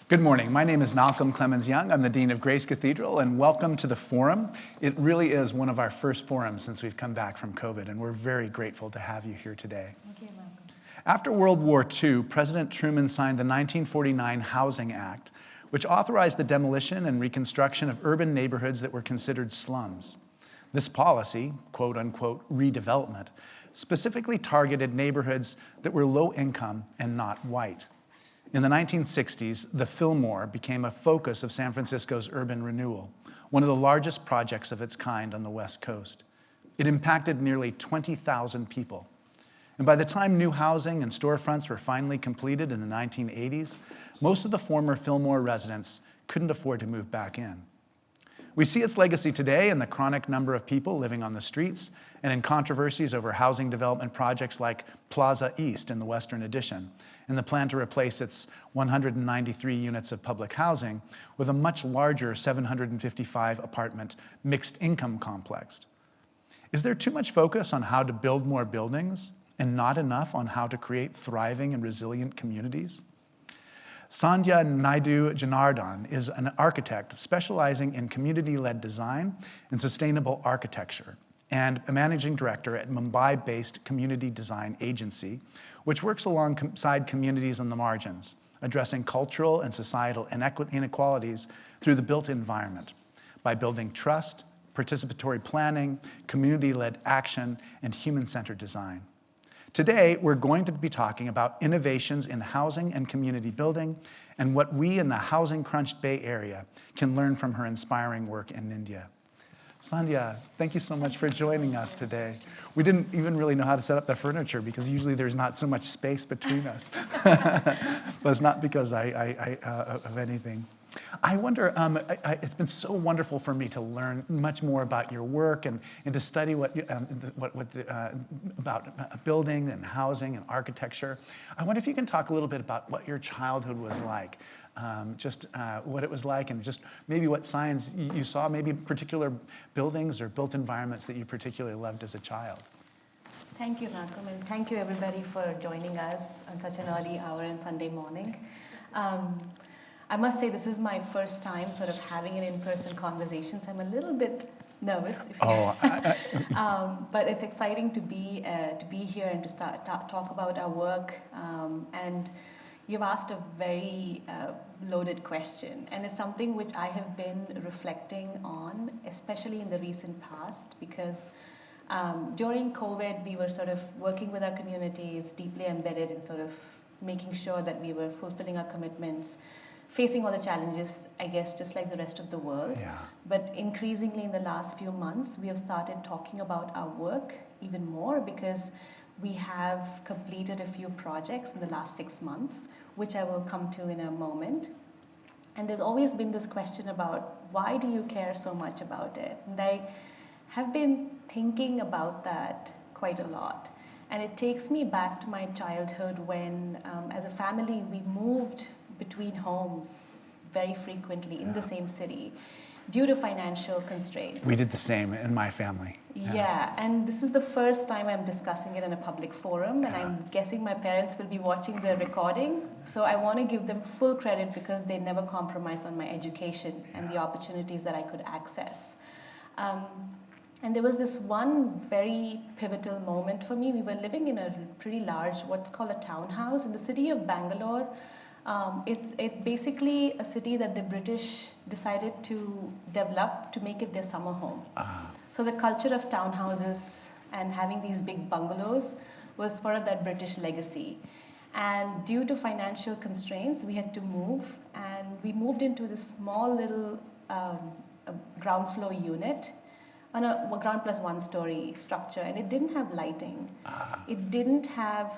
Good morning. My name is Malcolm Clemens Young. I'm the Dean of Grace Cathedral, and welcome to the forum. It really is one of our first forums since we've come back from COVID, and we're very grateful to have you here today. Thank you, Malcolm. After World War II, President Truman signed the 1949 Housing Act, which authorized the demolition and reconstruction of urban neighborhoods that were considered slums. This policy, quote-unquote redevelopment, specifically targeted neighborhoods that were low income and not white. In the 1960s, the Fillmore became a focus of San Francisco's urban renewal, one of the largest projects of its kind on the West Coast. It impacted nearly 20,000 people. And by the time new housing and storefronts were finally completed in the 1980s, most of the former Fillmore residents couldn't afford to move back in. We see its legacy today in the chronic number of people living on the streets and in controversies over housing development projects like Plaza East in the Western Addition, and the plan to replace its 193 units of public housing with a much larger 755 apartment mixed income complex. Is there too much focus on how to build more buildings and not enough on how to create thriving and resilient communities? Sandhya Naidu Janardhan is an architect specializing in community-led design and sustainable architecture, and a managing director at Mumbai-based community design agency, which works alongside communities on the margins, addressing cultural and societal inequalities through the built environment by building trust, participatory planning, community-led action, and human-centered design. Today, we're going to be talking about innovations in housing and community building and what we in the housing-crunched Bay Area can learn from her inspiring work in India. Sandhya, thank you so much for joining us today. We didn't even really know how to set up the furniture because usually there's not so much space between us. But it's not because of anything. I wonder, it's been so wonderful for me to learn much more about your work and to study about building and housing and architecture. I wonder if you can talk a little bit about what your childhood was like, what it was like, and just maybe what signs you saw, maybe particular buildings or built environments that you particularly loved as a child. Thank you, Malcolm, and thank you everybody for joining us on such an early hour on Sunday morning. I must say this is my first time sort of having an in-person conversation, so I'm a little bit nervous. But it's exciting to be here and to talk about our work. And you've asked a very loaded question, and it's something which I have been reflecting on, especially in the recent past, because during COVID, we were sort of working with our communities, deeply embedded in sort of making sure that we were fulfilling our commitments, facing all the challenges, I guess, just like the rest of the world. Yeah. But increasingly in the last few months, we have started talking about our work even more because we have completed a few projects in the last 6 months, which I will come to in a moment. And there's always been this question about why do you care so much about it? And I have been thinking about that quite a lot. And it takes me back to my childhood when, as a family, we moved between homes very frequently in the same city due to financial constraints. We did the same in my family. Yeah, and this is the first time I'm discussing it in a public forum, and I'm guessing my parents will be watching the recording, so I want to give them full credit because they never compromised on my education and the opportunities that I could access. And there was this one very pivotal moment for me. We were living in a pretty large, what's called a townhouse in the city of Bangalore. It's basically a city that the British decided to develop to make it their summer home. So the culture of townhouses and having these big bungalows was part of that British legacy. And due to financial constraints, we had to move, and we moved into this small little ground floor unit on a ground plus 1 story structure, and it didn't have lighting. It didn't have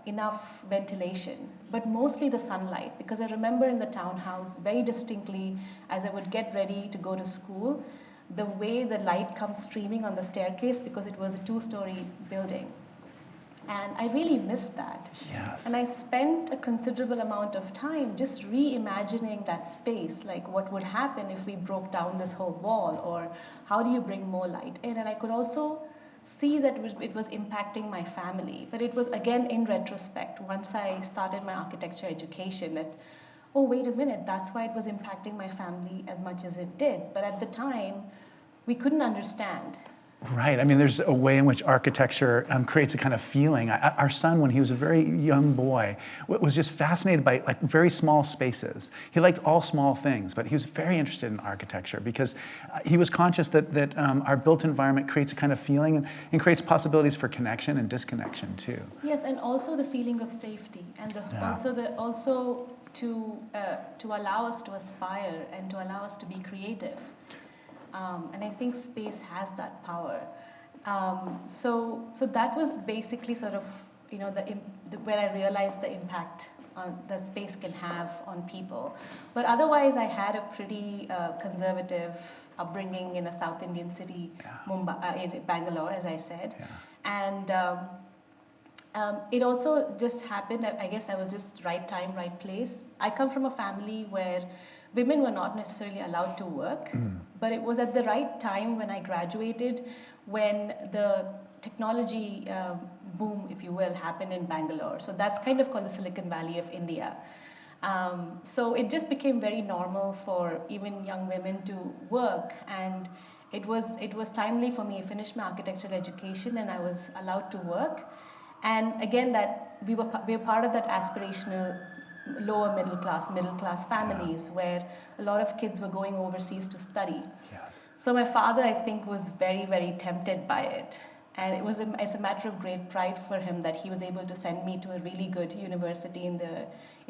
enough ventilation, but mostly the sunlight, because I remember in the townhouse very distinctly as I would get ready to go to school, the way the light comes streaming on the staircase because it was a 2-story building. And I really missed that. Yes. And I spent a considerable amount of time just reimagining that space, like what would happen if we broke down this whole wall, or how do you bring more light in? And I could also see that it was impacting my family. But it was, again, in retrospect, once I started my architecture education, that oh, wait a minute, that's why it was impacting my family as much as it did. But at the time, we couldn't understand. Right. I mean, there's a way in which architecture creates a kind of feeling. Our son, when he was a very young boy, was just fascinated by like very small spaces. He liked all small things, but he was very interested in architecture because he was conscious that our built environment creates a kind of feeling and creates possibilities for connection and disconnection too. Yes, and also the feeling of safety, and also to allow us to aspire and to allow us to be creative. And I think space has that power. So that was basically sort of, you know, where I realized the impact that space can have on people. But otherwise, I had a pretty conservative upbringing in a South Indian city, in Bangalore, as I said. Yeah. And it also just happened, I guess I was just right time, right place. I come from a family where women were not necessarily allowed to work, but it was at the right time when I graduated, when the technology boom, if you will, happened in Bangalore. So that's kind of called the Silicon Valley of India. So it just became very normal for even young women to work, and it was timely for me. I finished my architectural education and I was allowed to work. And again, that we were part of that aspirational lower middle class families where a lot of kids were going overseas to study. Yes. So my father, I think, was very, very tempted by it. And it's a matter of great pride for him that he was able to send me to a really good university in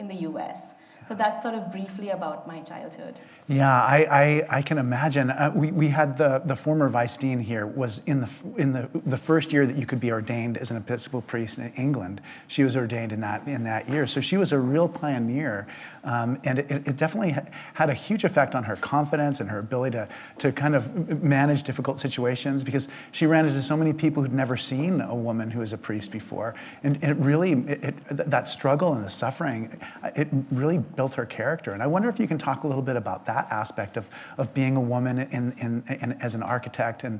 the US. So that's sort of briefly about my childhood. Yeah, I can imagine. We had the former vice dean here was in the first year that you could be ordained as an Episcopal priest in England. She was ordained in that year, so she was a real pioneer, and it definitely had a huge effect on her confidence and her ability to kind of manage difficult situations, because she ran into so many people who'd never seen a woman who was a priest before, and it really that struggle and the suffering, it really built her character. And I wonder if you can talk a little bit about that aspect of being a woman in as an architect, and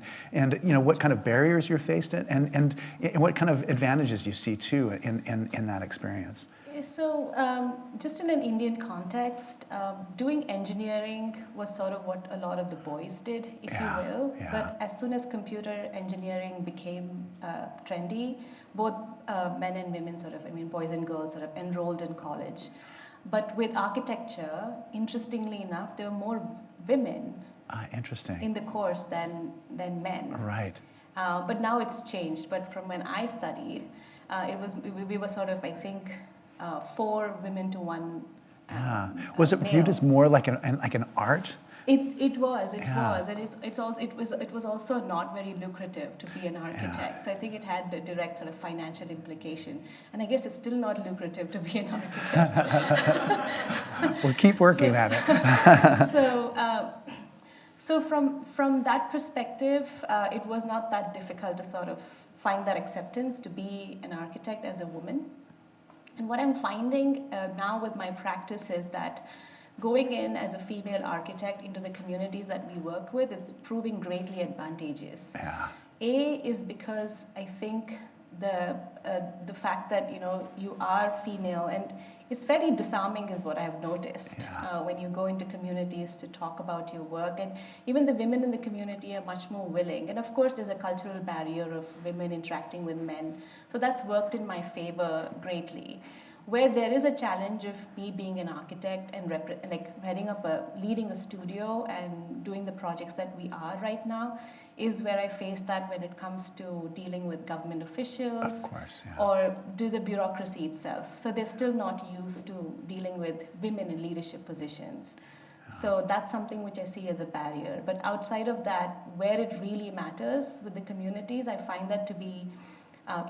you know, what kind of barriers you're faced and what kind of advantages you see too in that experience. So just in an Indian context, doing engineering was sort of what a lot of the boys did, if you will. Yeah. But as soon as computer engineering became trendy, both men and women boys and girls sort of enrolled in college. But with architecture, interestingly enough, there were more women in the course than men. Right. But now it's changed. But from when I studied, we were sort of, I think, 4 women to 1. Was it viewed as more like an art? It was, and it was also not very lucrative to be an architect. Yeah. So I think it had the direct sort of financial implication, and I guess it's still not lucrative to be an architect. Well, keep working at it. So from that perspective, it was not that difficult to sort of find that acceptance to be an architect as a woman. And what I'm finding now with my practice is that going in as a female architect into the communities that we work with, it's proving greatly advantageous. Yeah. A is because I think the fact that, you know, you are female, and it's very disarming is what I've noticed when you go into communities to talk about your work, and even the women in the community are much more willing. And of course there's a cultural barrier of women interacting with men, so that's worked in my favor greatly. Where there is a challenge of me being an architect and leading a studio and doing the projects that we are right now, is where I face that when it comes to dealing with government officials, of course, or do the bureaucracy itself. So they're still not used to dealing with women in leadership positions. So that's something which I see as a barrier. But outside of that, where it really matters with the communities, I find that to be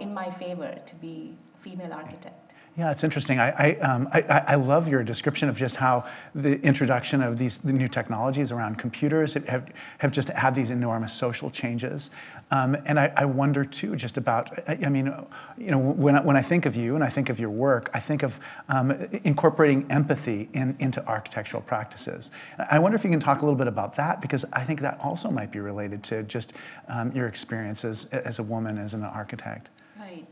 in my favor to be a female architect. Yeah, it's interesting. I love your description of just how the introduction of the new technologies around computers have just had these enormous social changes. And I wonder too, just about, I mean, you know, when I think of you and I think of your work, I think of incorporating empathy into architectural practices. I wonder if you can talk a little bit about that, because I think that also might be related to just your experiences as a woman, as an architect. Right.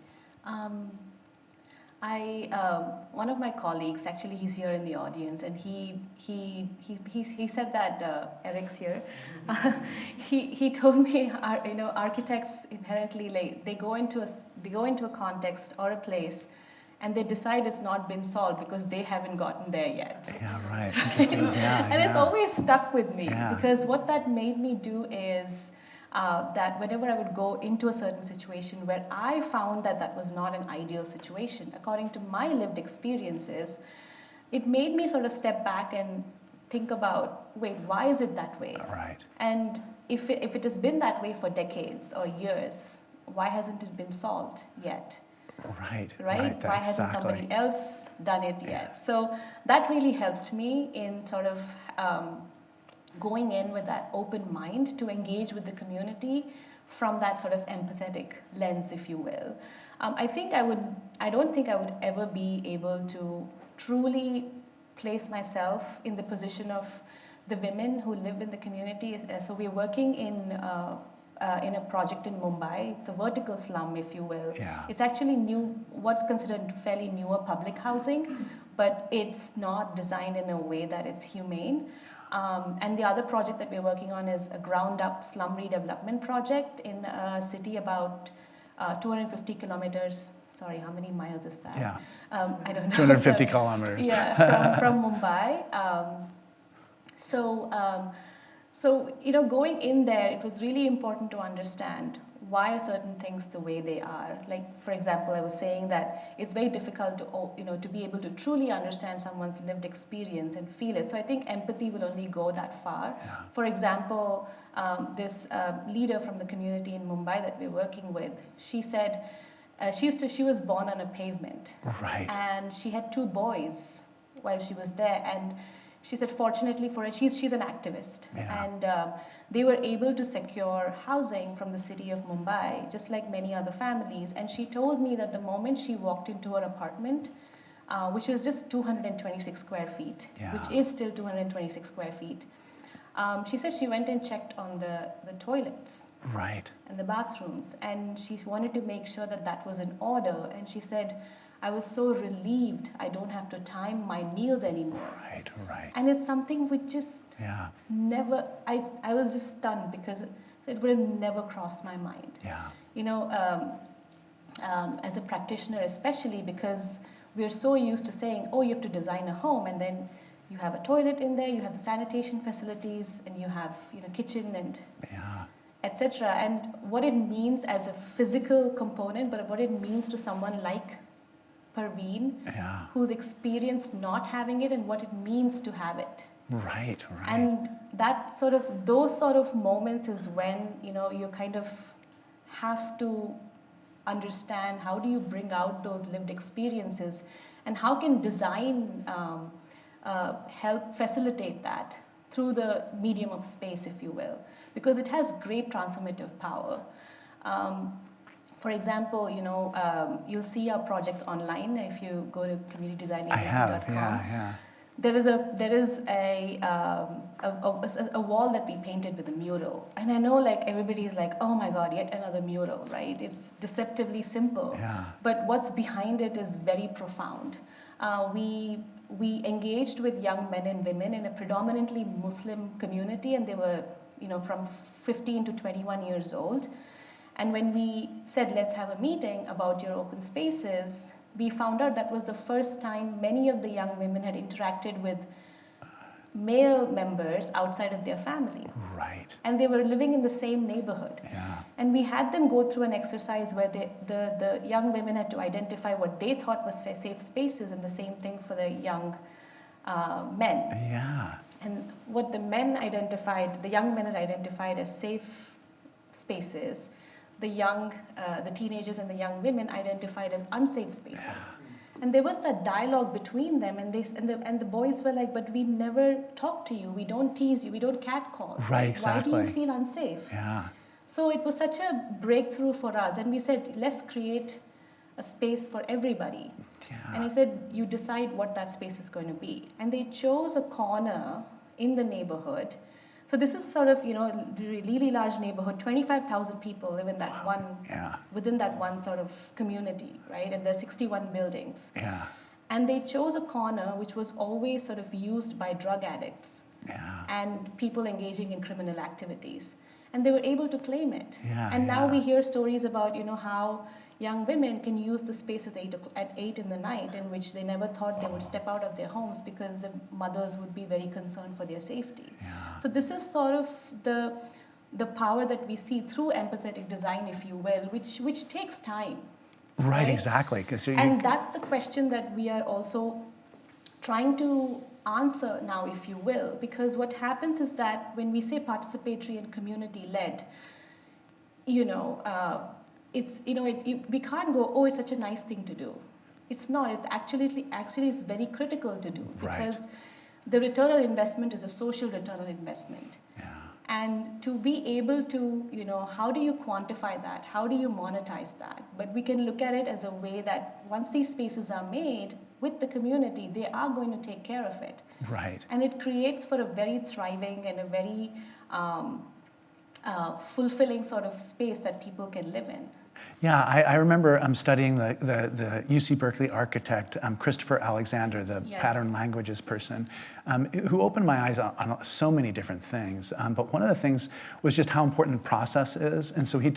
One of my colleagues, actually, he's here in the audience, and he said that Eric's here. He told me, architects inherently, like, they go into a context or a place, and they decide it's not been solved because they haven't gotten there yet. Yeah, right. Interesting. And it's always stuck with me, because what that made me do is that whenever I would go into a certain situation where I found that was not an ideal situation, according to my lived experiences, it made me sort of step back and think about, wait, why is it that way? Right. And if it has been that way for decades or years, why hasn't it been solved yet? Right. Why hasn't somebody else done it yet? So that really helped me in sort of going in with that open mind to engage with the community from that sort of empathetic lens, if you will. I don't think I would ever be able to truly place myself in the position of the women who live in the community. So we're working in a project in Mumbai. It's a vertical slum, if you will. Yeah. It's actually what's considered fairly newer public housing, but it's not designed in a way that it's humane. And the other project that we're working on is a ground-up slum redevelopment project in a city about 250 kilometers. Sorry, how many miles is that? Yeah. I don't know. 250 kilometers. Yeah, from Mumbai. So going in there, it was really important to understand why are certain things the way they are. Like, for example, I was saying that it's very difficult to be able to truly understand someone's lived experience and feel it. So I think empathy will only go that far. Yeah. For example, this leader from the community in Mumbai that we're working with, she said she was born on a pavement. Right. And she had 2 boys while she was there. And she said, fortunately for her, she's an activist. Yeah. And they were able to secure housing from the city of Mumbai, just like many other families. And she told me that the moment she walked into her apartment, which was just 226 square feet, which is still 226 square feet, she said she went and checked on the toilets. Right. And the bathrooms. And she wanted to make sure that was in order. And she said, I was so relieved I don't have to time my meals anymore. Right. And it's something which just never, I was just stunned because it would have never crossed my mind. Yeah. As a practitioner especially, because we're so used to saying, oh, you have to design a home, and then you have a toilet in there, you have the sanitation facilities, and you have kitchen and etc. And what it means as a physical component, but what it means to someone like Parveen, who's experienced not having it, and what it means to have it. Right. And those sort of moments is when you kind of have to understand how do you bring out those lived experiences, and how can design help facilitate that through the medium of space, if you will, because it has great transformative power. For example, you'll see our projects online if you go to communitydesigningAgency.com. I have, yeah. There is a wall that we painted with a mural, and I know everybody's like, oh my God, yet another mural, right? It's deceptively simple, but what's behind it is very profound. We engaged with young men and women in a predominantly Muslim community, and they were from 15 to 21 years old. And when we said, let's have a meeting about your open spaces, we found out that was the first time many of the young women had interacted with male members outside of their family. Right. And they were living in the same neighborhood. Yeah. And we had them go through an exercise where the young women had to identify what they thought was safe spaces, and the same thing for the young men. Yeah. And what the young men had identified as safe spaces, the teenagers and the young women identified as unsafe spaces. Yeah. And there was that dialogue between them, and the boys were like, but we never talk to you, we don't tease you, we don't catcall. Right, exactly. Why do you feel unsafe? Yeah. So it was such a breakthrough for us, and we said, let's create a space for everybody. Yeah. And he said, you decide what that space is going to be. And they chose a corner in the neighborhood So this is sort of, really large neighborhood. 25,000 people live in that within that one sort of community, right? And there's 61 buildings. Yeah. And they chose a corner which was always sort of used by drug addicts and people engaging in criminal activities. And they were able to claim it. And now we hear stories about, how young women can use the space at 8 in the night, in which they never thought they would step out of their homes because the mothers would be very concerned for their safety. So this is sort of the power that we see through empathetic design, if you will, which takes time. Right, exactly. And that's the question that we are also trying to answer now, if you will, because what happens is that when we say participatory and community-led, we can't go, oh, it's such a nice thing to do. It's not. It's actually it's very critical to do, because the return on investment is a social return on investment. And to be able to, how do you quantify that? How do you monetize that? But we can look at it as a way that once these spaces are made with the community, they are going to take care of it. Right. And it creates for a very thriving and a very fulfilling sort of space that people can live in. Yeah, I remember studying the UC Berkeley architect, Christopher Alexander, the pattern languages person, who opened my eyes on so many different things. But one of the things was just how important process is. And so he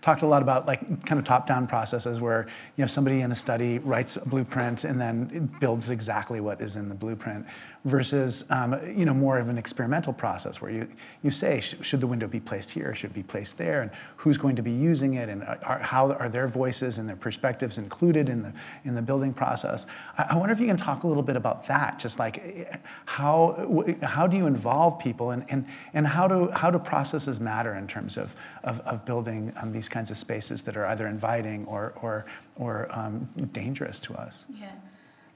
talked a lot about kind of top-down processes where somebody in a study writes a blueprint and then builds exactly what is in the blueprint, versus more of an experimental process where you say, should the window be placed here, should it be placed there, and who's going to be using it, and how are their voices and their perspectives included in the building process. I wonder if you can talk a little bit about that, just how do you involve people, and how do processes matter in terms of building these kinds of spaces that are either inviting or dangerous to us? Yeah.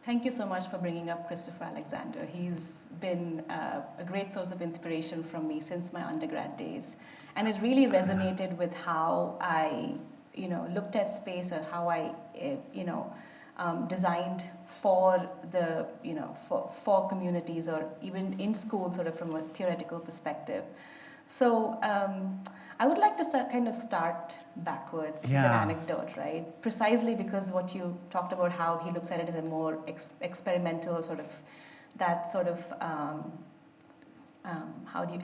Thank you so much for bringing up Christopher Alexander. He's been a great source of inspiration from me since my undergrad days. And it really resonated with how I, looked at space, or how I, designed for the, for communities, or even in school, sort of from a theoretical perspective. So I would like to kind of start backwards with an anecdote, right? Precisely because what you talked about, how he looks at it as a more experimental sort of, that sort of, how do you,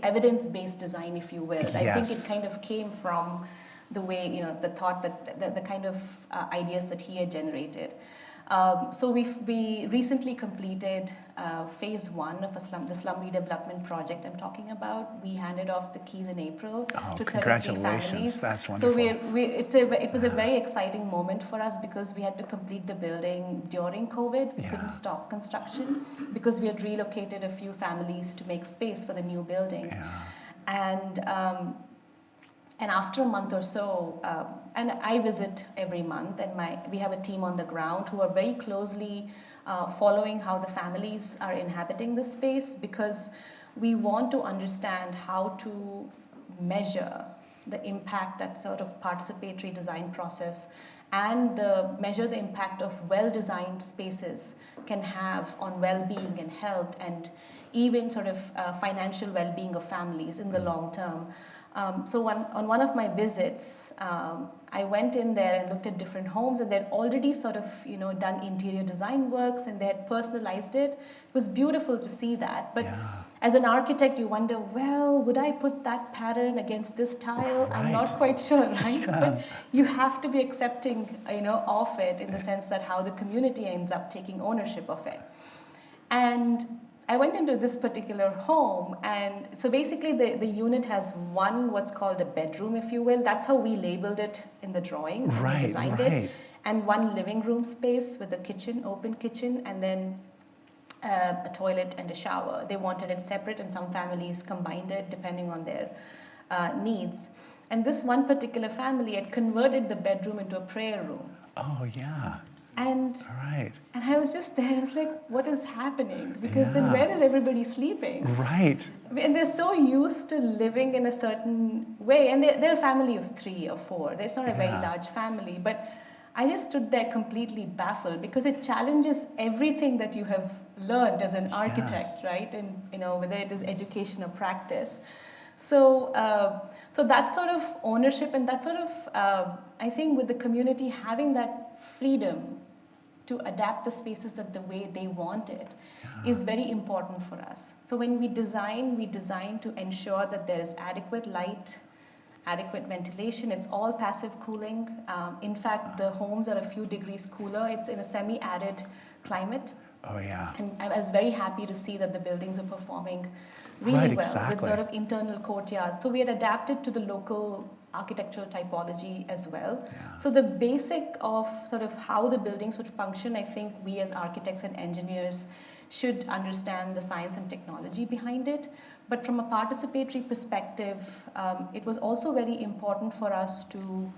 evidence-based design, if you will. I think it kind of came from the way, the thought that, the kind of ideas that he had generated. So we recently completed phase 1 of the slum redevelopment project I'm talking about. We handed off the keys in April to 33 families. That's wonderful. So it was a very exciting moment for us, because we had to complete the building during COVID. We couldn't stop construction because we had relocated a few families to make space for the new building. And after a month or so, and I visit every month, and we have a team on the ground who are very closely following how the families are inhabiting the space, because we want to understand how to measure the impact that sort of participatory design process and measure the impact of well-designed spaces can have on well-being and health, and even sort of financial well-being of families in the long term. So on one of my visits, I went in there and looked at different homes, and they'd already sort of, done interior design works, and they had personalized it. It was beautiful to see that. But as an architect, you wonder, well, would I put that pattern against this tile? Right. I'm not quite sure, right? But you have to be accepting, of it, in the sense that how the community ends up taking ownership of it. And I went into this particular home, and so basically the unit has what's called a bedroom, if you will. That's how we labeled it in the drawing when we designed it. And one living room space with a kitchen, open kitchen, and then a toilet and a shower. They wanted it separate, and some families combined it depending on their needs. And this one particular family had converted the bedroom into a prayer room. Oh, yeah. And I was just there, I was like, what is happening? Because then where is everybody sleeping? Right. And they're so used to living in a certain way. And they're a family of 3 or 4. It's not a very large family. But I just stood there completely baffled, because it challenges everything that you have learned as an architect, right? And whether it is education or practice. So, so that sort of ownership and that sort of, I think with the community having that freedom to adapt the spaces that the way they want it is very important for us. So when we design to ensure that there is adequate light, adequate ventilation. It's all passive cooling. In fact, the homes are a few degrees cooler. It's in a semi-arid climate. Oh, yeah. And I was very happy to see that the buildings are performing really well with a lot of internal courtyards. So we had adapted to the local architectural typology as well. Yeah. So the basic of sort of how the buildings would function, I think we as architects and engineers should understand the science and technology behind it. But from a participatory perspective, it was also very important for us to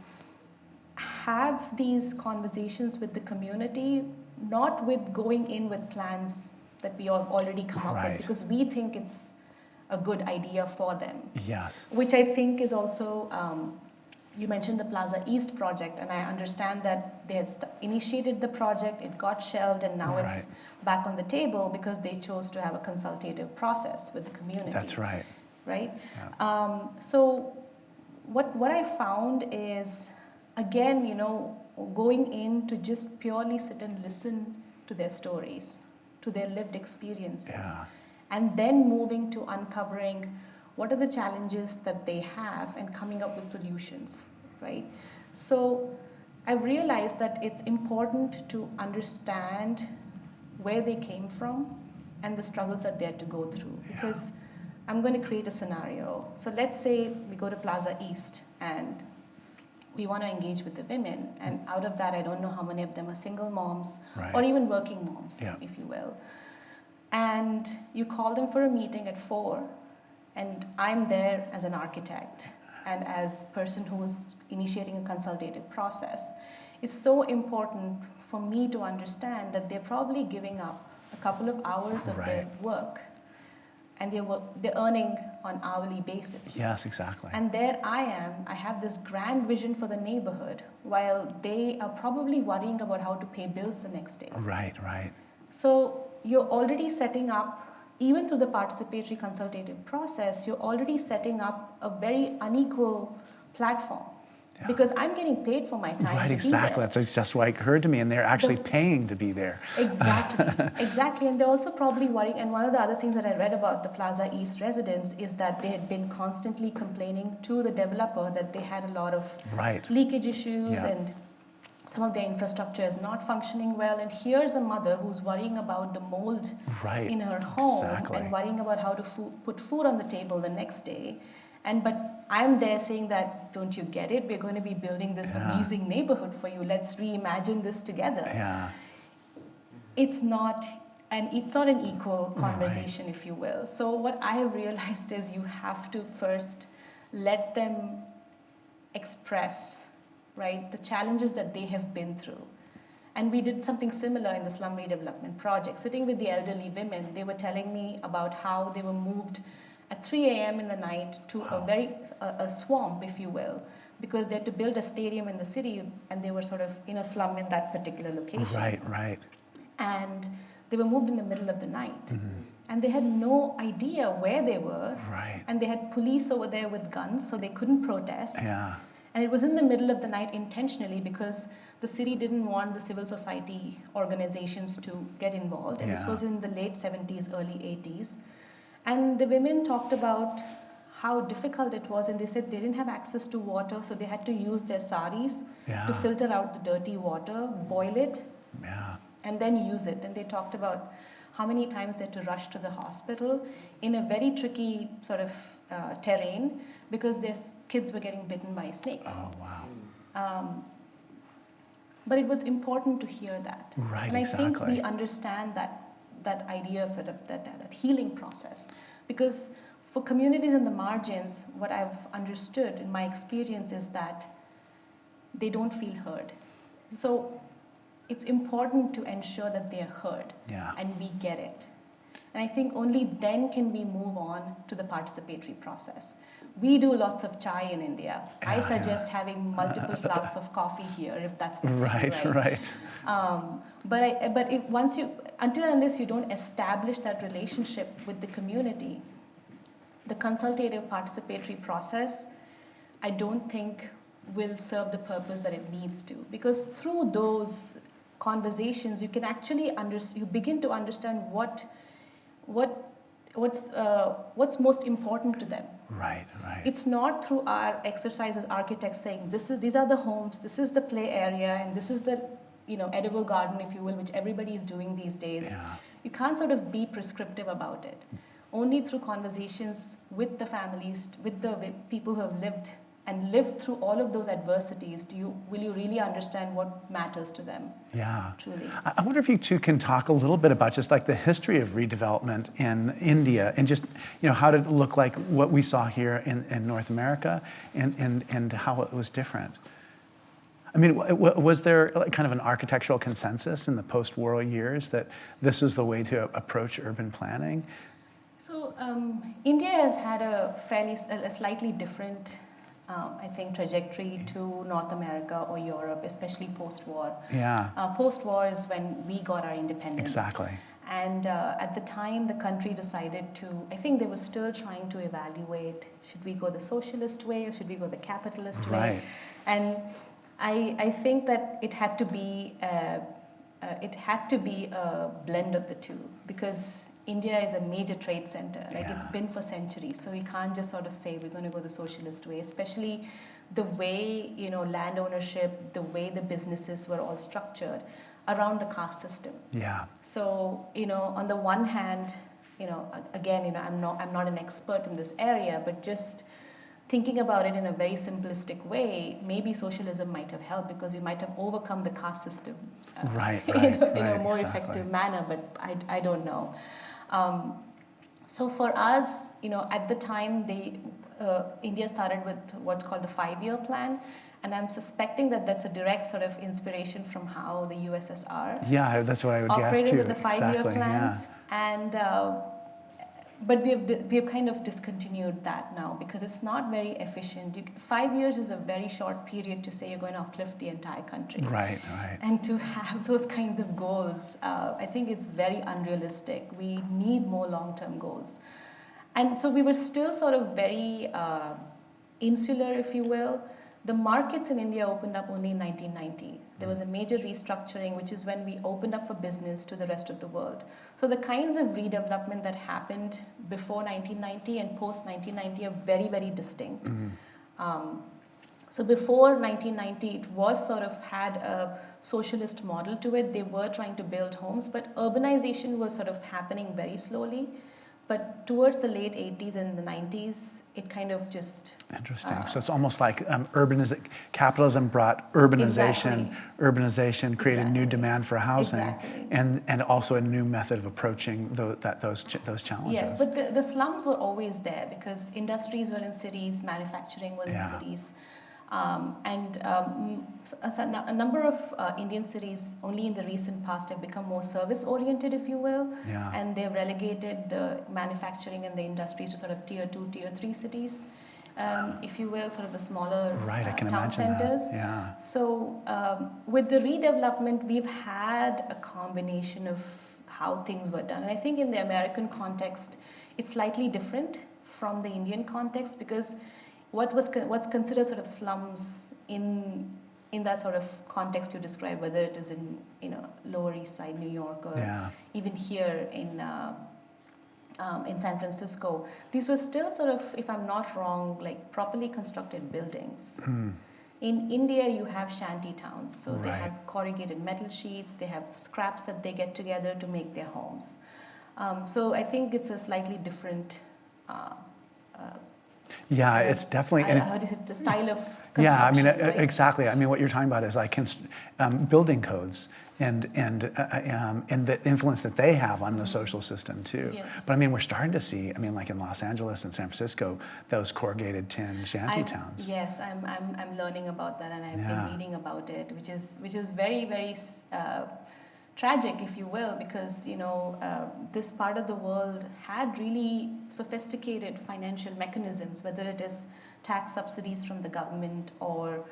have these conversations with the community, not with going in with plans that we have already come up with, because we think it's a good idea for them. Yes. Which I think is also, you mentioned the Plaza East project, and I understand that they had initiated the project, it got shelved, and now it's back on the table because they chose to have a consultative process with the community. That's right. Right? Yeah. So what I found is, again, going in to just purely sit and listen to their stories, to their lived experiences. Yeah. And then moving to uncovering what are the challenges that they have and coming up with solutions, right? So I realized that it's important to understand where they came from and the struggles that they had to go through. Because I'm going to create a scenario. So let's say we go to Plaza East and we want to engage with the women, and out of that I don't know how many of them are single moms or even working moms, if you will. And you call them for a meeting at 4, and I'm there as an architect and as person who is initiating a consultative process. It's so important for me to understand that they're probably giving up a couple of hours of their work, and they're earning on hourly basis. Yes, exactly. And there I am, I have this grand vision for the neighborhood, while they are probably worrying about how to pay bills the next day. Right, right. So you're already setting up, even through the participatory consultative process, you're already setting up a very unequal platform. Yeah. Because I'm getting paid for my time. Right, exactly. That's just what occurred to me, and they're actually paying to be there. Exactly, exactly. And they're also probably worrying, and one of the other things that I read about the Plaza East residents is that they had been constantly complaining to the developer that they had a lot of leakage issues and some of their infrastructure is not functioning well. And here's a mother who's worrying about the mold in her home and worrying about how to put food on the table the next day. But I'm there saying that, don't you get it? We're going to be building this amazing neighborhood for you. Let's reimagine this together. Yeah. It's not an equal conversation, if you will. So what I have realized is you have to first let them express, the challenges that they have been through. And we did something similar in the Slum Redevelopment project. Sitting with the elderly women, they were telling me about how they were moved at 3 a.m. in the night to a swamp, if you will, because they had to build a stadium in the city, and they were sort of in a slum in that particular location. Right. And they were moved in the middle of the night. And they had no idea where they were. And they had police over there with guns, so they couldn't protest. And it was in the middle of the night intentionally because the city didn't want the civil society organizations to get involved. And this was in the late 70s, early 80s. And the women talked about how difficult it was, and they said they didn't have access to water, so they had to use their saris to filter out the dirty water, boil it, and then use it. And they talked about how many times they had to rush to the hospital in a very tricky sort of terrain because their kids were getting bitten by snakes. Oh, wow. But it was important to hear that. Right, and I think we understand that idea of that healing process. Because for communities in the margins, what I've understood in my experience is that they don't feel heard. So it's important to ensure that they're heard and we get it. And I think only then can we move on to the participatory process. We do lots of chai in India. I suggest having multiple flasks of coffee here if that's the thing, right. But until and unless you don't establish that relationship with the community, the consultative participatory process, I don't think will serve the purpose that it needs to. Because through those conversations, you can actually you begin to understand what's most important to them. Right. It's not through our exercise as architects saying these are the homes, this is the play area, and this is the edible garden, if you will, which everybody is doing these days. Yeah. You can't sort of be prescriptive about it. Only through conversations with the families, with the people who have lived through all of those adversities, will you really understand what matters to them. Yeah. Truly. I wonder if you two can talk a little bit about just like the history of redevelopment in India, and just how did it look like what we saw here in North America, and how it was different. I mean, was there kind of an architectural consensus in the post-war years that this was the way to approach urban planning? So India has had a slightly different, I think, trajectory to North America or Europe, especially post-war. Yeah. Post-war is when we got our independence. Exactly. And at the time, the country decided to, I think they were still trying to evaluate, should we go the socialist way or should we go the capitalist way? Right. And I think that it had to be a blend of the two, because India is a major trade center. It's been for centuries, so we can't just sort of say we're going to go the socialist way, especially the way land ownership, the way the businesses were all structured around the caste system. Yeah. So on the one hand, again, I'm not an expert in this area, but just thinking about it in a very simplistic way, maybe socialism might have helped, because we might have overcome the caste system in a more effective manner, but I don't know. So for us, at the time, India started with what's called the 5-year plan, and I'm suspecting that that's a direct sort of inspiration from how the USSR that's what I would guess too. Operated with the 5-year plans, and but we have kind of discontinued that now, because it's not very efficient. 5 years is a very short period to say you're going to uplift the entire country. Right. And to have those kinds of goals, I think it's very unrealistic. We need more long-term goals. And so we were still sort of very insular, if you will. The markets in India opened up only in 1990. There was a major restructuring, which is when we opened up for business to the rest of the world. So the kinds of redevelopment that happened before 1990 and post 1990 are very, very distinct. So before 1990, it was sort of had a socialist model to it. They were trying to build homes, but urbanization was sort of happening very slowly. But towards the late 80s and the 90s, it kind of just... Interesting. So it's almost like capitalism brought urbanization. Exactly. Urbanization created new demand for housing, Exactly. and also a new method of approaching those challenges. Yes, but the slums were always there, because industries were in cities, manufacturing was in cities. A number of Indian cities only in the recent past have become more service-oriented, if you will, and they've relegated the manufacturing and the industries to sort of tier 2, tier 3 cities, if you will, sort of the smaller town centers. So with the redevelopment, we've had a combination of how things were done. And I think in the American context, it's slightly different from the Indian context, because what's considered sort of slums in that sort of context you described, whether it is in Lower East Side, New York, or even here in San Francisco, these were still sort of, if I'm not wrong, like properly constructed buildings. In India, you have shanty towns, so they have corrugated metal sheets, they have scraps that they get together to make their homes. So I think it's a slightly different. It's definitely. How do you say, the style of construction? Exactly. I mean, what you're talking about is like building codes and the influence that they have on the social system too. Yes. But I mean, we're starting to see. I mean, like in Los Angeles and San Francisco, those corrugated tin shanty towns. Yes, I'm learning about that, and I've been reading about it, which is very, very tragic, if you will, because this part of the world had really sophisticated financial mechanisms, whether it is tax subsidies from the government or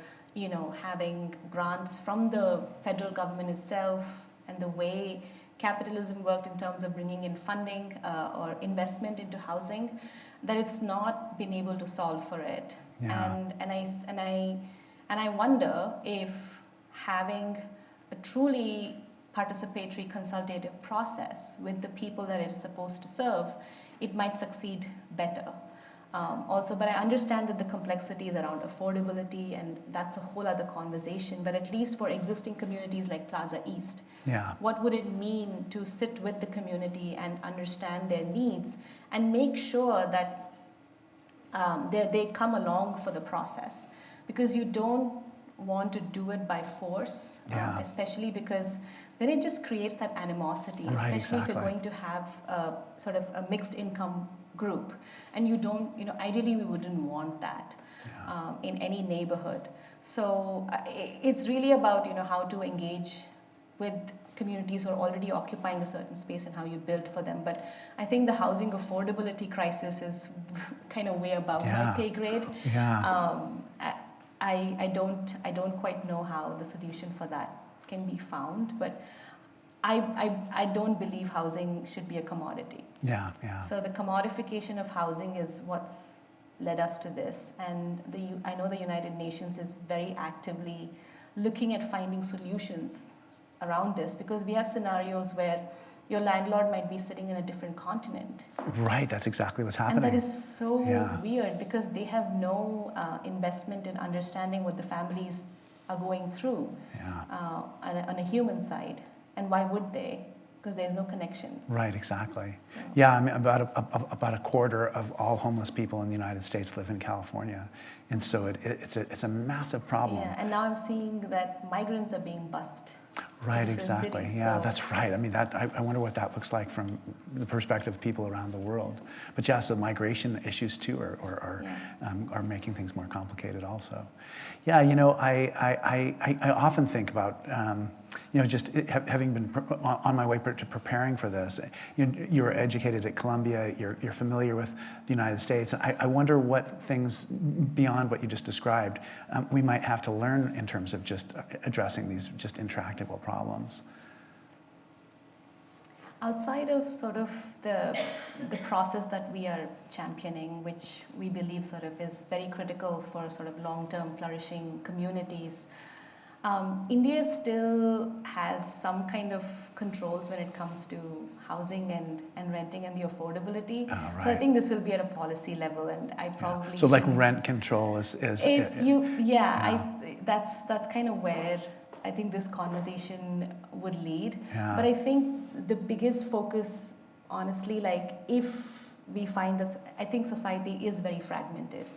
having grants from the federal government itself, and the way capitalism worked in terms of bringing in funding or investment into housing, that it's not been able to solve for it. Yeah. And I wonder if having a truly participatory consultative process with the people that it is supposed to serve, it might succeed better. Also, but I understand that the complexities around affordability, and that's a whole other conversation, but at least for existing communities like Plaza East, Yeah. what would it mean to sit with the community and understand their needs and make sure that they come along for the process? Because you don't want to do it by force, Yeah. especially because then it just creates that animosity, Right, especially exactly. if you're going to have sort of a mixed income group. And you don't, ideally we wouldn't want that in any neighborhood. So it's really about, how to engage with communities who are already occupying a certain space and how you build for them. But I think the housing affordability crisis is kind of way above my pay grade. Yeah. I don't quite know how the solution for that can be found, but I don't believe housing should be a commodity. Yeah. Yeah. So the commodification of housing is what's led us to this. And I know the United Nations is very actively looking at finding solutions around this, because we have scenarios where your landlord might be sitting in a different continent. Right, that's exactly what's happening. And that is so weird, because they have no investment in understanding what the families are going through on a human side. And why would they? Because there's no connection. Right, exactly. Yeah, I mean, about a quarter of all homeless people in the United States live in California, and so it's a massive problem. Yeah, and now I'm seeing that migrants are being bused. Right, exactly. Cities, yeah, so. That's right. I mean, I wonder what that looks like from the perspective of people around the world. But yeah, so migration issues too are making things more complicated also. Yeah, I often think about, just having been on my way to preparing for this. You were educated at Columbia. You're familiar with the United States. I wonder what things beyond what you just described we might have to learn in terms of just addressing these just intractable problems. Outside of sort of the process that we are championing, which we believe sort of is very critical for sort of long-term flourishing communities, India still has some kind of controls when it comes to housing and renting and the affordability. Oh, right. So I think this will be at a policy level, and I probably So like rent control is that's kind of where I think this conversation would lead. Yeah. But I think the biggest focus, honestly, like if we find this, I think society is very fragmented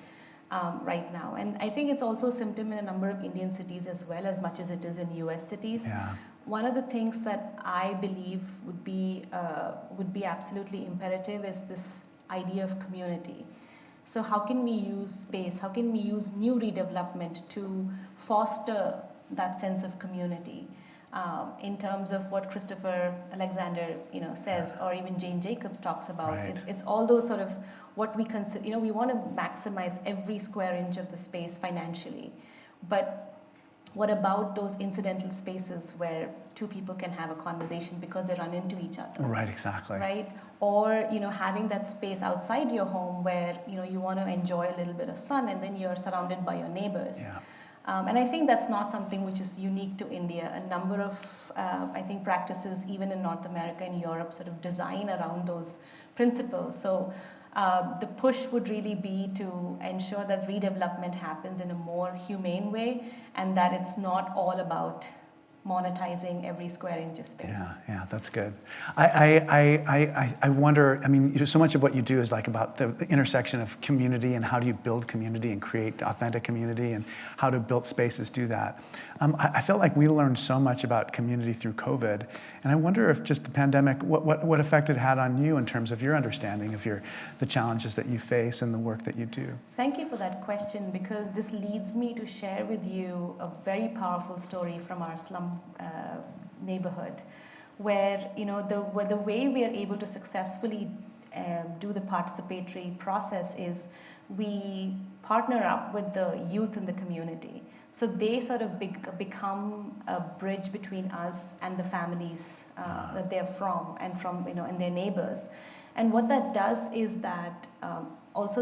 right now. And I think it's also a symptom in a number of Indian cities as well, as much as it is in US cities. Yeah. One of the things that I believe would be absolutely imperative is this idea of community. So how can we use space? How can we use new redevelopment to foster that sense of community? In terms of what Christopher Alexander, says, or even Jane Jacobs talks about, Right. it's all those sort of what we consider. We want to maximize every square inch of the space financially, but what about those incidental spaces where two people can have a conversation because they run into each other? Right, exactly. Right? Or, having that space outside your home where, you want to enjoy a little bit of sun and then you're surrounded by your neighbors. Yeah. And I think that's not something which is unique to India. A number of, I think, practices, even in North America and Europe, sort of design around those principles. So the push would really be to ensure that redevelopment happens in a more humane way, and that it's not all about monetizing every square inch of space. Yeah, that's good. I wonder, so much of what you do is like about the intersection of community and how do you build community and create authentic community and how do built spaces do that. I felt like we learned so much about community through COVID, and I wonder if just the pandemic, what effect it had on you in terms of your understanding of the challenges that you face and the work that you do. Thank you for that question, because this leads me to share with you a very powerful story from our slum neighborhood, where the way we are able to successfully do the participatory process is partner up with the youth in the community. So they sort of become a bridge between us and the families that they're from, and and their neighbors. And what that does is that also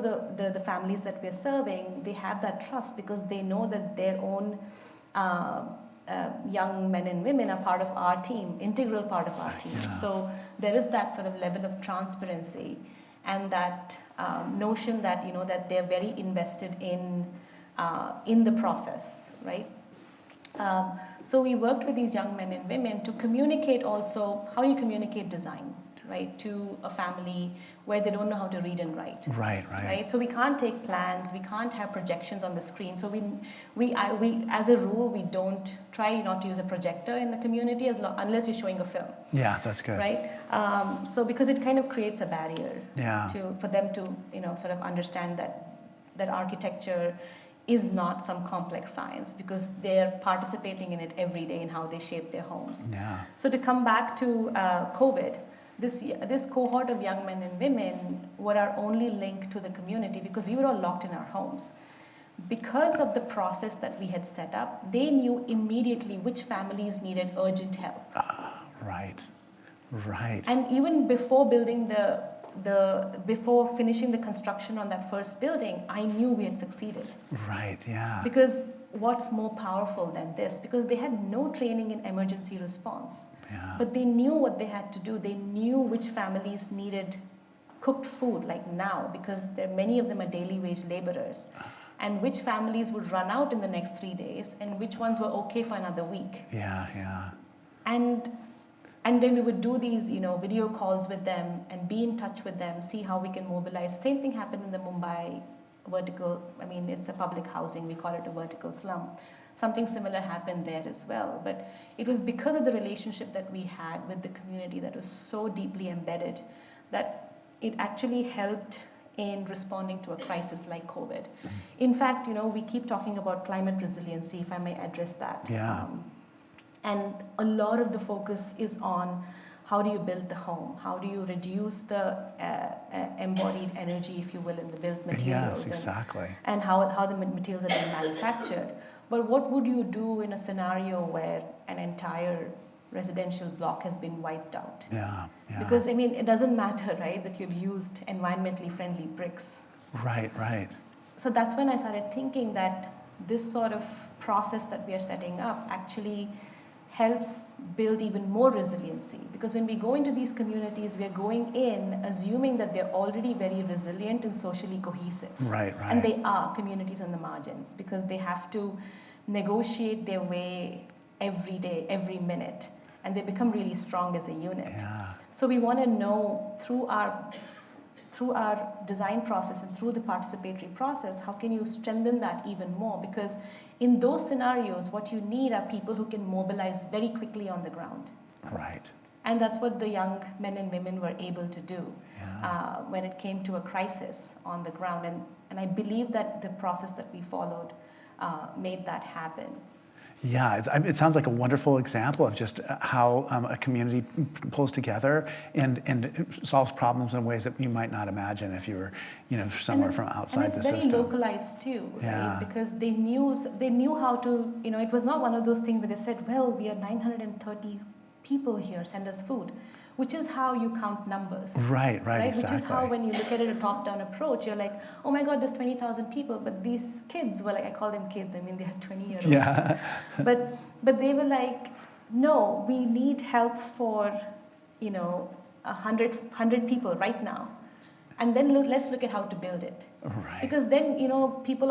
the families that we're serving, they have that trust because they know that their own young men and women are part of our team, integral part of our team. Yeah. So there is that sort of level of transparency and that notion that that they're very invested in the process, right? So we worked with these young men and women to communicate also, how do you communicate design, right, to a family where they don't know how to read and write. Right. So we can't take plans, we can't have projections on the screen. So we as a rule, we don't try not to use a projector in the community unless we're showing a film. Yeah, that's good. Right. So because it kind of creates a barrier Yeah. for them to sort of understand that architecture is not some complex science, because they're participating in it every day in how they shape their homes. Yeah. So to come back to COVID, this cohort of young men and women were our only link to the community, because we were all locked in our homes. Because of the process that we had set up, they knew immediately which families needed urgent help. Right. And even before building before finishing the construction on that first building, I knew we had succeeded. Right, yeah. Because what's more powerful than this? Because they had no training in emergency response. Yeah. But they knew what they had to do. They knew which families needed cooked food, like now, because many of them are daily wage laborers. And which families would run out in the next 3 days, and which ones were okay for another week. Yeah. And then we would do these, video calls with them and be in touch with them, see how we can mobilize. Same thing happened in the Mumbai it's a public housing, we call it a vertical slum. Something similar happened there as well. But it was because of the relationship that we had with the community that was so deeply embedded that it actually helped in responding to a crisis like COVID. In fact, we keep talking about climate resiliency, if I may address that. Yeah. And a lot of the focus is on how do you build the home? How do you reduce the embodied energy, if you will, in the built materials? Yes, exactly. And how the materials are being manufactured. But what would you do in a scenario where an entire residential block has been wiped out? Yeah. Because, it doesn't matter, right, that you've used environmentally friendly bricks. Right. So that's when I started thinking that this sort of process that we are setting up actually helps build even more resiliency. Because when we go into these communities, we are going in assuming that they're already very resilient and socially cohesive. Right. And they are communities on the margins, because they have to negotiate their way every day, every minute, and they become really strong as a unit. Yeah. So we want to know through our design process and through the participatory process, how can you strengthen that even more? Because in those scenarios, what you need are people who can mobilize very quickly on the ground. Right. And that's what the young men and women were able to do when it came to a crisis on the ground. And I believe that the process that we followed made that happen. Yeah, it sounds like a wonderful example of just how a community pulls together and solves problems in ways that you might not imagine if you were, somewhere from outside the system. And it's very localized too, right? Because they knew how to, it was not one of those things where they said, well, we are 930 people here, send us food. Which is how you count numbers. Right, exactly. Which is how, when you look at it, a top-down approach, you're like, oh my God, there's 20,000 people, but these kids were like, I call them kids, they are 20-year-olds. Yeah. But they were like, no, we need help for, 100 people right now. And then let's look at how to build it. Right. Because then, people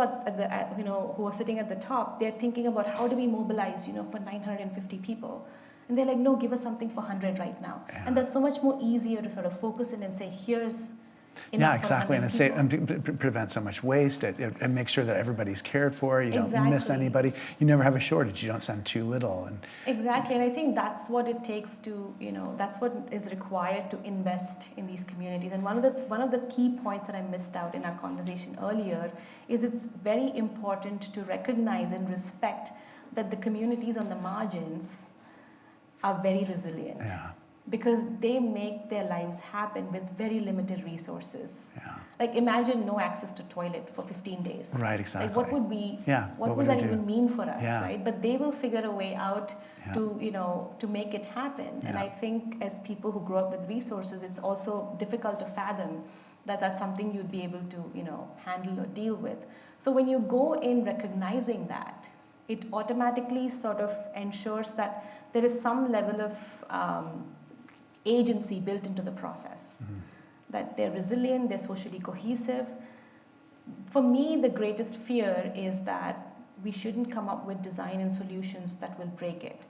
who are sitting at the top, they're thinking about how do we mobilize, for 950 people. And they're like, no, give us something for 100 right now. Yeah. And that's so much more easier to sort of focus in and say, here's enough. Yeah, exactly. For 100 And prevent so much waste and make sure that everybody's cared for. You Exactly. don't miss anybody. You never have a shortage. You don't send too little. Exactly. And I think that's what it takes to, that's what is required to invest in these communities. And one of the key points that I missed out in our conversation earlier is it's very important to recognize and respect that the communities on the margins are very resilient, because they make their lives happen with very limited resources. Like imagine no access to toilet for 15 days. Right, exactly. Like what would be, what would we that do? even mean for us, Yeah. right? But they will figure a way out Yeah. to make it happen. And Yeah. I think as people who grow up with resources, it's also difficult to fathom that that's something you'd be able to, handle or deal with. So when you go in recognizing that, it automatically sort of ensures that there is some level of agency built into the process. Mm-hmm. That they're resilient, they're socially cohesive. For me, the greatest fear is that we shouldn't come up with design and solutions that will break it,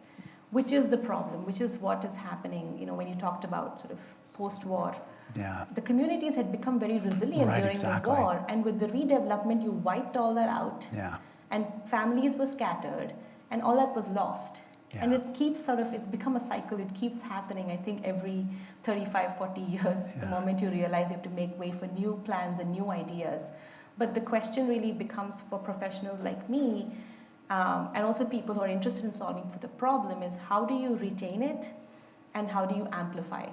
which is the problem, which is what is happening, when you talked about sort of post-war. Yeah. The communities had become very resilient during exactly. the war, and with the redevelopment, you wiped all that out, Yeah. and families were scattered, and all that was lost. Yeah. And it's become a cycle, it keeps happening, I think, every 35, 40 years, the moment you realize you have to make way for new plans and new ideas. But the question really becomes for professionals like me, and also people who are interested in solving for the problem, is how do you retain it, and how do you amplify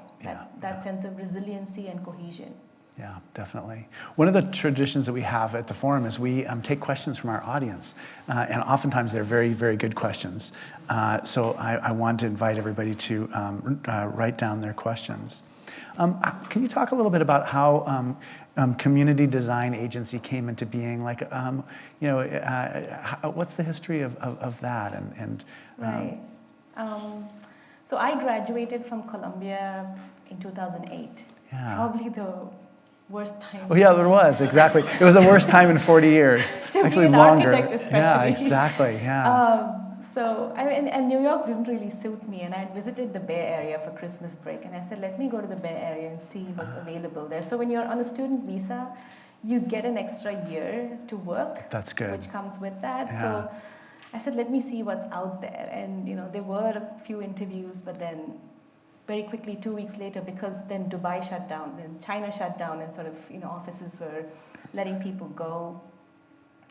that sense of resiliency and cohesion? Yeah, definitely. One of the traditions that we have at the forum is we take questions from our audience, and oftentimes they're very, very good questions. So I want to invite everybody to write down their questions. Can you talk a little bit about how community design agency came into being? Like, what's the history of that? Right. So I graduated from Columbia in 2008. Yeah. Probably the worst time. Oh yeah, there was, exactly. It was the worst time in 40 years. To Actually be an longer. architect especially. Yeah, exactly, yeah. And New York didn't really suit me, and I visited the Bay Area for Christmas break, and I said, let me go to the Bay Area and see what's available there. So when you're on a student visa, you get an extra year to work. That's good. Which comes with that. Yeah. So I said, let me see what's out there. And there were a few interviews, but then very quickly, 2 weeks later, because then Dubai shut down, then China shut down, and sort of, offices were letting people go.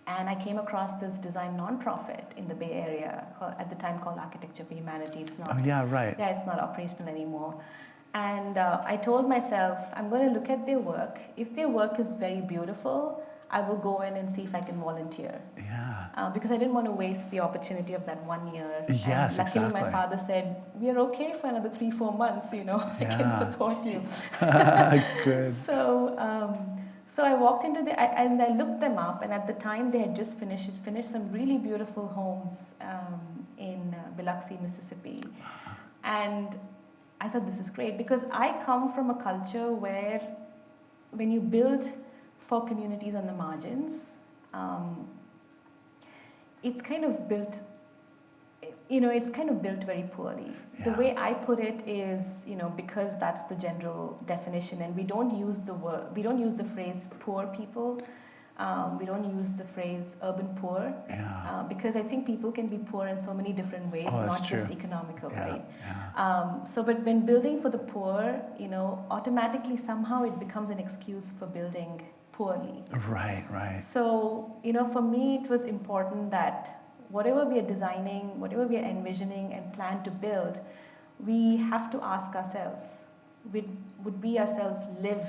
And I came across this design nonprofit in the Bay Area, at the time called Architecture for Humanity. It's not. Oh yeah, right. Yeah, it's not operational anymore. And I told myself, I'm going to look at their work. If their work is very beautiful, I will go in and see if I can volunteer. Yeah. Because I didn't want to waste the opportunity of that 1 year. Yes, and luckily exactly. my father said, we are okay for another 3-4 months, I can support you. Good. So I walked into and I looked them up, and at the time they had just finished some really beautiful homes in Biloxi, Mississippi. And I thought, this is great, because I come from a culture where when you build for communities on the margins, it's kind of built, very poorly. Yeah. The way I put it is, because that's the general definition, and we don't use the phrase poor people, we don't use the phrase urban poor, because I think people can be poor in so many different ways, not just economical, right? Yeah. But when building for the poor, automatically somehow it becomes an excuse for building poorly. Right. So, for me, it was important that whatever we are designing, whatever we are envisioning and plan to build, we have to ask ourselves, would we ourselves live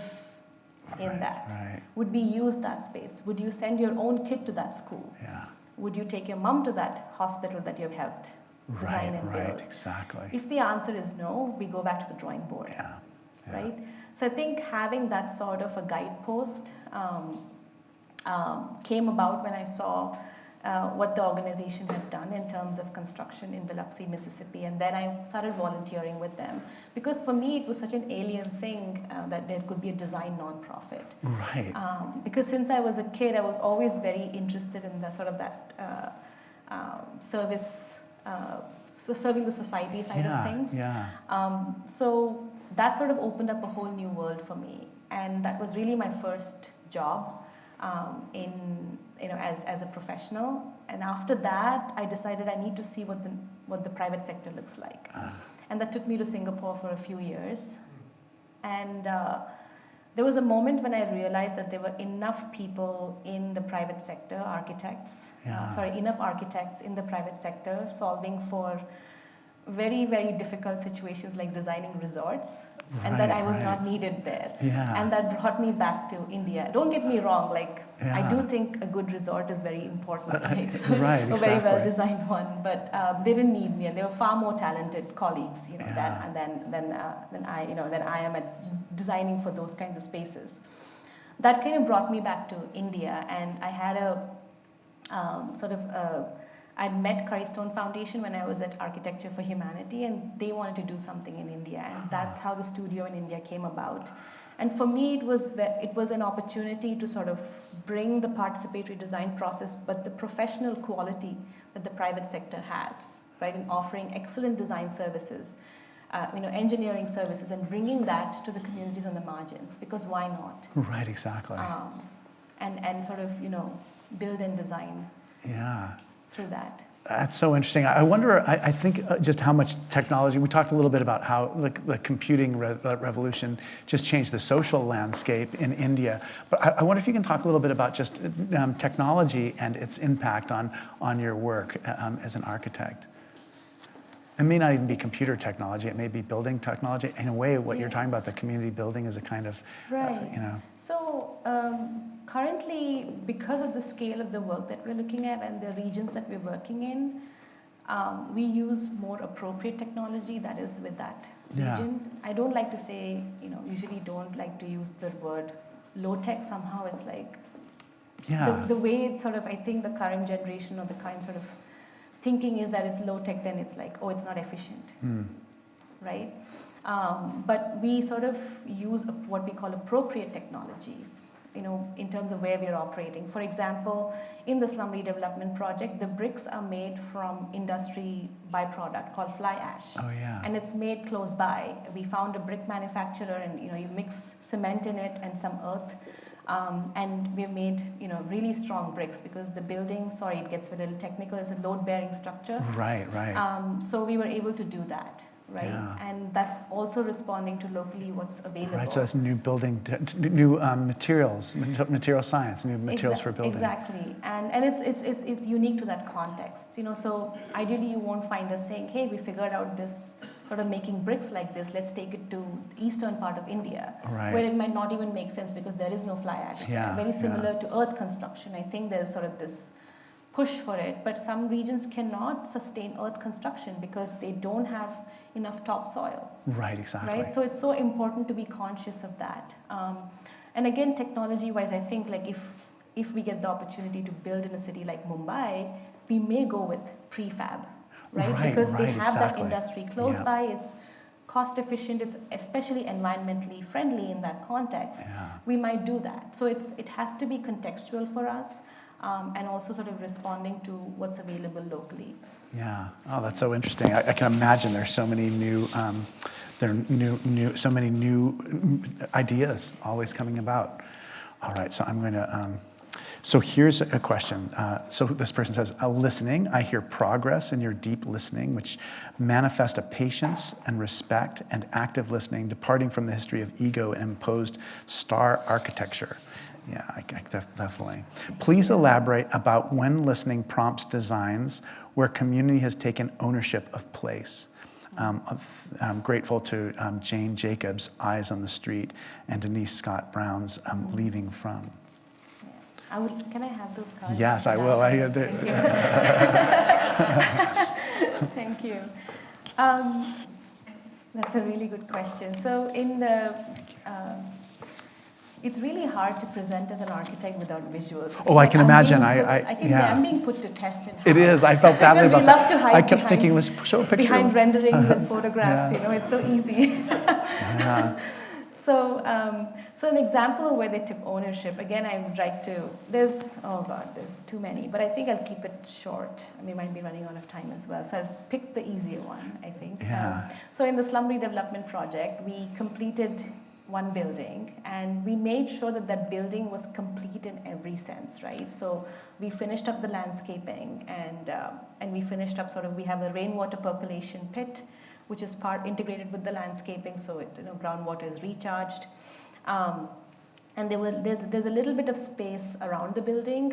in that? Right. Would we use that space? Would you send your own kid to that school? Yeah. Would you take your mom to that hospital that you've helped design and build? Right, exactly. If the answer is no, we go back to the drawing board. Yeah. Right? So I think having that sort of a guidepost came about when I saw what the organization had done in terms of construction in Biloxi, Mississippi, and then I started volunteering with them. Because for me, it was such an alien thing that there could be a design nonprofit. Right. Because since I was a kid, I was always very interested in the sort of that service, serving the society side of things. Yeah. So that sort of opened up a whole new world for me, and that was really my first job as a professional. And after that, I decided I need to see what the private sector looks like, and that took me to Singapore for a few years. And there was a moment when I realized that there were enough people in the private sector, enough architects in the private sector solving for very, very difficult situations like designing resorts and that I was not needed there. Yeah. And that brought me back to India. Don't get me wrong, like I do think a good resort is very important, right? Right, a very well-designed one, but they didn't need me, and they were far more talented colleagues, you know, than I am at designing for those kinds of spaces. That kind of brought me back to India, and I had I'd met Curry Stone Foundation when I was at Architecture for Humanity, and they wanted to do something in India, and that's how the studio in India came about. And for me, it was an opportunity to sort of bring the participatory design process, but the professional quality that the private sector has, right, in offering excellent design services, engineering services, and bringing that to the communities on the margins, because why not? Right, exactly. And sort of, build and design. Yeah. Through that. That's so interesting. I wonder, I think just how much technology, we talked a little bit about how the computing revolution just changed the social landscape in India. But I wonder if you can talk a little bit about just technology and its impact on your work as an architect. It may not even be computer technology, it may be building technology. In a way, what you're talking about, the community building, is a kind of, So currently, because of the scale of the work that we're looking at and the regions that we're working in, we use more appropriate technology that is with that region. I don't like to say, usually don't like to use the word low-tech. Somehow it's like, the way it sort of, I think the current generation or the current sort of thinking is that it's low-tech, then it's like, oh, it's not efficient, right? But we sort of use what we call appropriate technology, in terms of where we are operating. For example, in the Slum Redevelopment project, the bricks are made from industry byproduct called fly ash. Oh, yeah. And it's made close by. We found a brick manufacturer, and you mix cement in it and some earth. And we've made really strong bricks, because the building, sorry, it gets a little technical, is a load-bearing structure. Right. So we were able to do that, right? Yeah. And that's also responding to locally what's available. Right, so that's new building, new materials, material science, new materials for building. Exactly, and it's unique to that context. So ideally you won't find us saying, hey, we figured out this sort of making bricks like this, let's take it to the eastern part of India, where it might not even make sense because there is no fly ash there. Very similar to earth construction. I think there's sort of this push for it, but some regions cannot sustain earth construction because they don't have enough topsoil. Right, exactly. Right, so it's so important to be conscious of that. And again, technology-wise, I think like if we get the opportunity to build in a city like Mumbai, we may go with prefab. Right, because they have that industry close by, it's cost efficient, it's especially environmentally friendly in that context. We might do that. So it has to be contextual for us, and also sort of responding to what's available locally. Yeah. Oh, that's so interesting. I can imagine there's so many new, so many new ideas always coming about. All right, so I'm going to. So here's a question. So this person says, listening, I hear progress in your deep listening, which manifest a patience and respect and active listening, departing from the history of ego and imposed star architecture. Yeah, I definitely. Please elaborate about when listening prompts designs where community has taken ownership of place. I'm grateful to Jane Jacobs' Eyes on the Street and Denise Scott Brown's Leaving From. Can I have those cards? Yes, I will. Thank you. That's a really good question. So it's really hard to present as an architect without visuals. It's I can imagine. I'm being put to test in how. It is. I felt badly about that. We love to hide I kept thinking, let's show a picture. Behind renderings and photographs, it's so easy. So an example of where they took ownership, again, I would like to, there's too many, but I think I'll keep it short. We might be running out of time as well, so I'll pick the easier one, I think. So in the Slum Redevelopment project, we completed one building, and we made sure that that building was complete in every sense, right? So we finished up the landscaping, and we finished up we have a rainwater percolation pit, which is integrated with the landscaping, so groundwater is recharged. And there's a little bit of space around the building,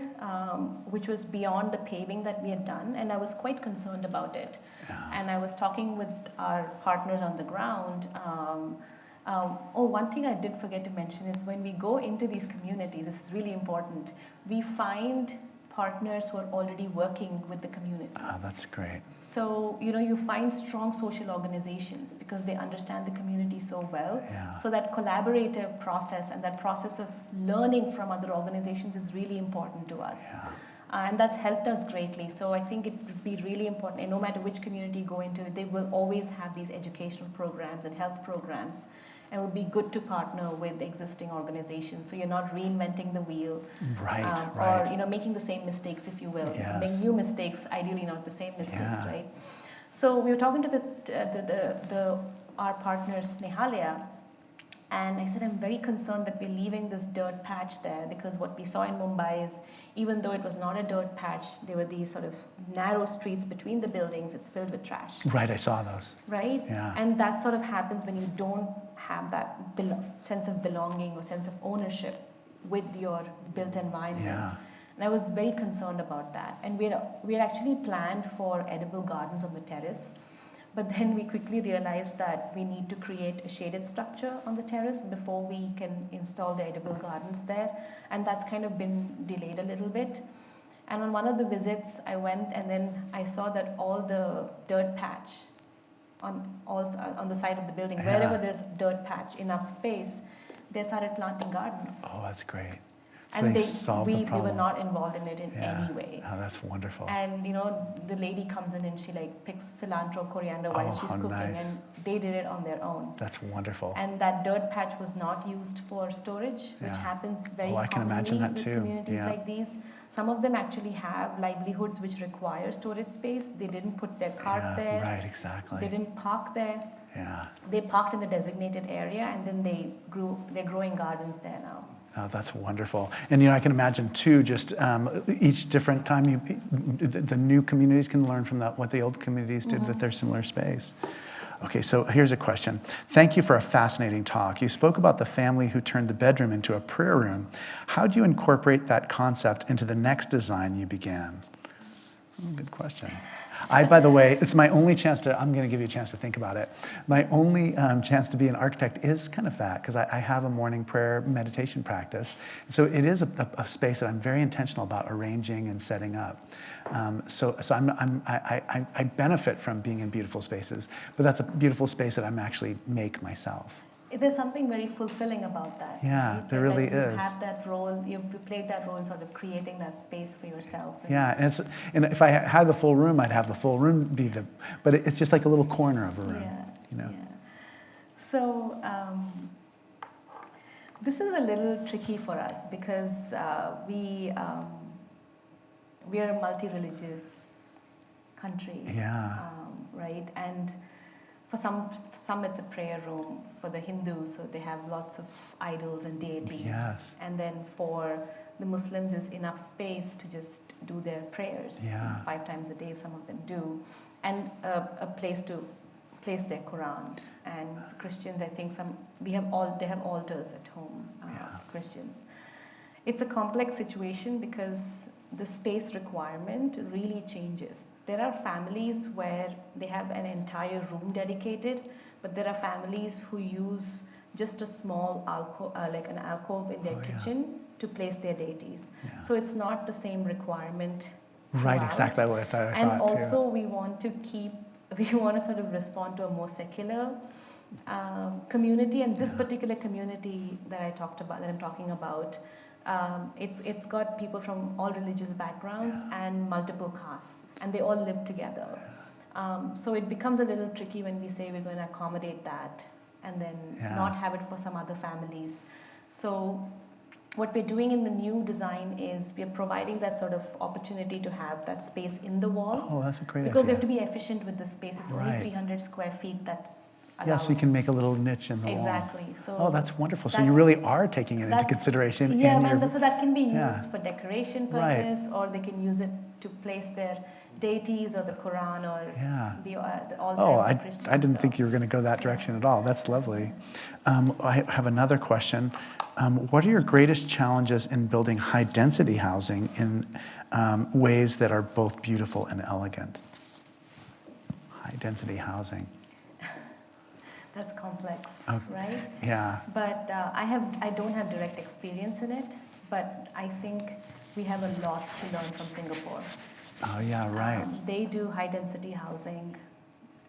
which was beyond the paving that we had done, and I was quite concerned about it. And I was talking with our partners on the ground, One thing I did forget to mention is when we go into these communities, this is really important, we find partners who are already working with the community. Oh, that's great. So, you find strong social organizations because they understand the community so well. Yeah. So that collaborative process and that process of learning from other organizations is really important to us. Yeah. And that's helped us greatly. So I think it would be really important, and no matter which community you go into, they will always have these educational programs and health programs. And it would be good to partner with existing organizations, so you're not reinventing the wheel, Right, right. Or making the same mistakes, if you will. Yes. You can make new mistakes, ideally not the same mistakes, Yeah. right? So we were talking to our partner Snehalia, and I said, I'm very concerned that we're leaving this dirt patch there, because what we saw in Mumbai is, even though it was not a dirt patch, there were these sort of narrow streets between the buildings. It's filled with trash. Right, I saw those. Right? Yeah. And that sort of happens when you don't have that sense of belonging or sense of ownership with your built environment. Yeah. And I was very concerned about that. And we had actually planned for edible gardens on the terrace, but then we quickly realized that we need to create a shaded structure on the terrace before we can install the edible gardens there. And that's kind of been delayed a little bit. And on one of the visits, I went and then I saw that all the dirt patch on the side of the building, Yeah. wherever there's dirt patch, enough space, they started planting gardens. Oh, that's great. So And they solved the we problem. were not involved in it in Yeah. any way. Oh, that's wonderful. And the lady comes in and she picks cilantro, coriander while Oh, she's how cooking, nice. and they did it on their own. That's wonderful. And that dirt patch was not used for storage, which Yeah. happens very Oh, I can commonly imagine that with too. communities Yeah. like these. Some of them actually have livelihoods which require storage space. They didn't put their cart Yeah, there. right, exactly. They didn't park there. Yeah. They parked in the designated area, and then they're growing gardens there now. Oh, that's wonderful. And I can imagine too, just each different time the new communities can learn from what the old communities did with their similar space. Okay, so here's a question. Thank you for a fascinating talk. You spoke about the family who turned the bedroom into a prayer room. How do you incorporate that concept into the next design you began? Good question. By the way, it's my only chance I'm going to give you a chance to think about it. My only chance to be an architect is kind of that, because I have a morning prayer meditation practice. So it is a space that I'm very intentional about arranging and setting up. So I benefit from being in beautiful spaces, but that's a beautiful space that I'm actually make myself. There's something very fulfilling about that. Yeah, right? there really that you is. have that role, you played that role in sort of creating that space for yourself. Yeah, and if I had the full room, I'd have the full room but it's just like a little corner of a room. Yeah. So this is a little tricky for us because we are a multi-religious country. Yeah. Right, and for some it's a prayer room. For the Hindus, so they have lots of idols and deities. Yes. And then for the Muslims, there's enough space to just do their prayers. Yeah. 5 times a day, some of them do. And a place to place their Quran. And the Christians, I think they have altars at home, Christians. It's a complex situation because the space requirement really changes. There are families where they have an entire room dedicated, but there are families who use just a small alcove in their kitchen to place their deities. Yeah. So it's not the same requirement. Right, throughout. exactly what I thought And too. also we want to sort of respond to a more secular community, and this particular community that I'm talking about, it's got people from all religious backgrounds and multiple castes, and they all live together. So it becomes a little tricky when we say we're going to accommodate that and then not have it for some other families. So what we're doing in the new design is we're providing that sort of opportunity to have that space in the wall. Oh, that's a great Because idea. we have to be efficient with the space. It's only Right. 300 square feet that's allowed. Yeah, so you can make a little niche in the wall. Exactly. So Oh, that's wonderful. So you really are taking it into consideration. Yeah, in your, so that can be used Yeah. for decoration Right. purpose, or they can use it to place their deities or the Quran or the altar Oh, of the Christians. I didn't think you were going to go that direction at all. That's lovely. I have another question. What are your greatest challenges in building high-density housing in ways that are both beautiful and elegant? High-density housing. That's complex, Okay. right? Yeah. But I don't have direct experience in it, but I think we have a lot to learn from Singapore. Oh, yeah, right. They do high density housing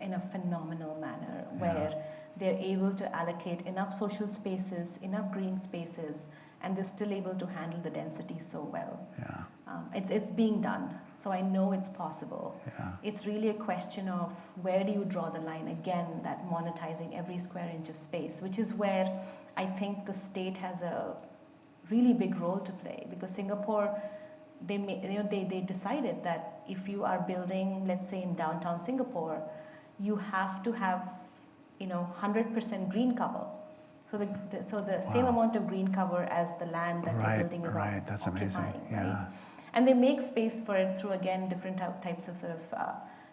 in a phenomenal manner where they're able to allocate enough social spaces, enough green spaces, and they're still able to handle the density so well. Yeah. It's being done, so I know it's possible. Yeah. It's really a question of where do you draw the line, again, that monetizing every square inch of space, which is where I think the state has a really big role to play, because Singapore, they decided that if you are building, let's say in downtown Singapore, you have to have 100% green cover. So the same amount of green cover as the land that the building is right. That's occupying. amazing. Yeah. Right? And they make space for it through, again, different types of sort of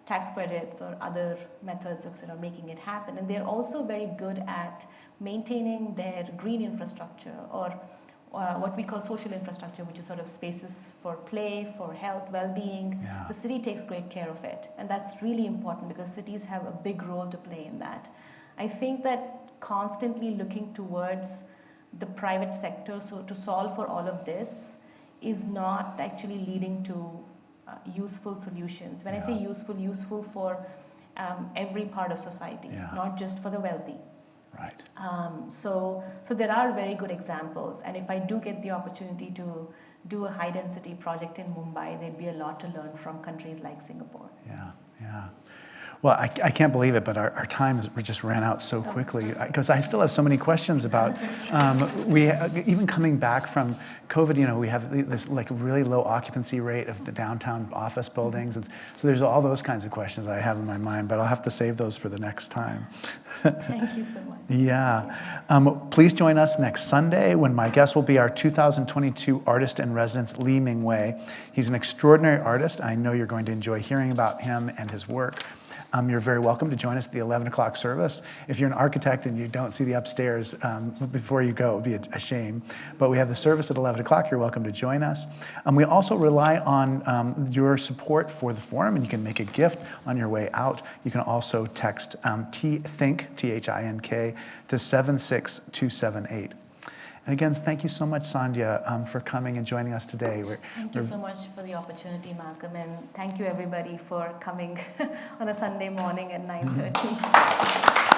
tax credits or other methods of sort of making it happen. And they're also very good at maintaining their green infrastructure, or what we call social infrastructure, which is sort of spaces for play, for health, well-being. Yeah. The city takes great care of it. And that's really important because cities have a big role to play in that. I think that constantly looking towards the private sector so to solve for all of this is not actually leading to useful solutions. When I say useful for every part of society, not just for the wealthy. Right. So there are very good examples, and if I do get the opportunity to do a high density project in Mumbai, there'd be a lot to learn from countries like Singapore. Yeah, yeah. Well, I can't believe it, but our time just ran out so quickly, because I still have so many questions about, even coming back from COVID, we have this like really low occupancy rate of the downtown office buildings. And so there's all those kinds of questions I have in my mind, but I'll have to save those for the next time. Thank you so much. Yeah. Please join us next Sunday when my guest will be our 2022 artist in residence, Lee Ming Wei. He's an extraordinary artist. I know you're going to enjoy hearing about him and his work. You're very welcome to join us at the 11 o'clock service. If you're an architect and you don't see the upstairs before you go, it would be a shame. But we have the service at 11 o'clock. You're welcome to join us. We also rely on your support for the forum, and you can make a gift on your way out. You can also text THINK, T-H-I-N-K, to 76278. And again, thank you so much, Sandhya, for coming and joining us today. Thank you so much for the opportunity, Malcolm, and thank you everybody for coming on a Sunday morning at 9:30.